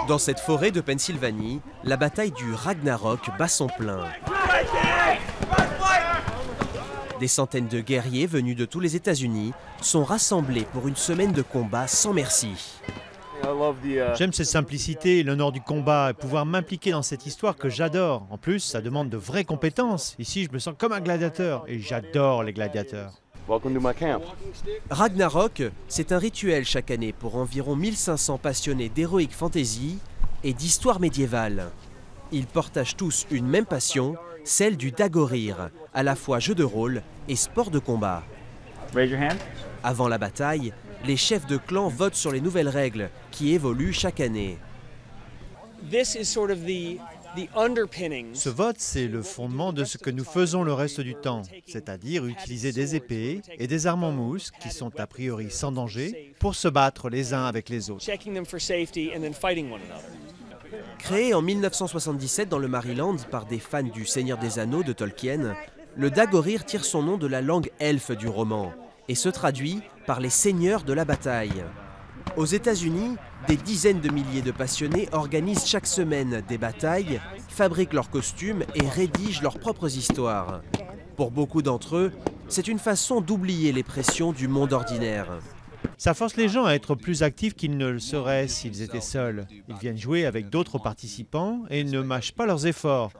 Dans cette forêt de Pennsylvanie, la bataille du Ragnarok bat son plein. Des centaines de guerriers venus de tous les États-Unis sont rassemblés pour une semaine de combat sans merci. J'aime cette simplicité et l'honneur du combat et pouvoir m'impliquer dans cette histoire que j'adore. En plus, ça demande de vraies compétences. Ici, je me sens comme un gladiateur et j'adore les gladiateurs. Ragnarok, c'est un rituel chaque année pour environ 1500 passionnés d'heroic fantasy et d'histoire médiévale. Ils partagent tous une même passion, celle du Dagorir, à la fois jeu de rôle et sport de combat. Avant la bataille, les chefs de clan votent sur les nouvelles règles qui évoluent chaque année. Ce vote, c'est le fondement de ce que nous faisons le reste du temps, c'est-à-dire utiliser des épées et des armes en mousse qui sont a priori sans danger pour se battre les uns avec les autres. Créé en 1977 dans le Maryland par des fans du Seigneur des Anneaux de Tolkien, le Dagorir tire son nom de la langue elfe du roman et se traduit par les seigneurs de la bataille. Aux États-Unis, des dizaines de milliers de passionnés organisent chaque semaine des batailles, fabriquent leurs costumes et rédigent leurs propres histoires. Pour beaucoup d'entre eux, c'est une façon d'oublier les pressions du monde ordinaire. Ça force les gens à être plus actifs qu'ils ne le seraient s'ils étaient seuls. Ils viennent jouer avec d'autres participants et ne mâchent pas leurs efforts.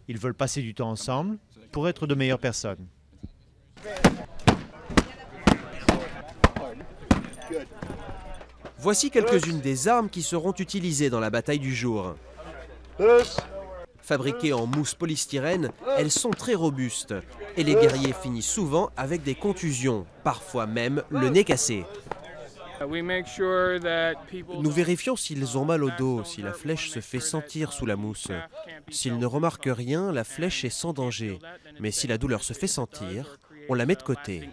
Ils veulent passer du temps ensemble pour être de meilleures personnes. Voici quelques-unes des armes qui seront utilisées dans la bataille du jour. Fabriquées en mousse polystyrène, elles sont très robustes et les guerriers finissent souvent avec des contusions, parfois même le nez cassé. Nous vérifions s'ils ont mal au dos, si la flèche se fait sentir sous la mousse. S'ils ne remarquent rien, la flèche est sans danger. Mais si la douleur se fait sentir, on la met de côté.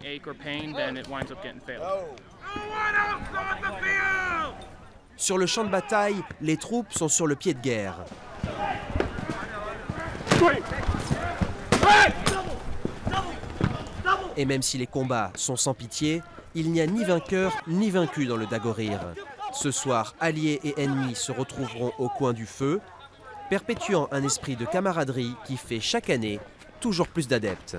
Sur le champ de bataille, les troupes sont sur le pied de guerre. Et même si les combats sont sans pitié, il n'y a ni vainqueur ni vaincu dans le Dagorir. Ce soir, alliés et ennemis se retrouveront au coin du feu, perpétuant un esprit de camaraderie qui fait chaque année toujours plus d'adeptes.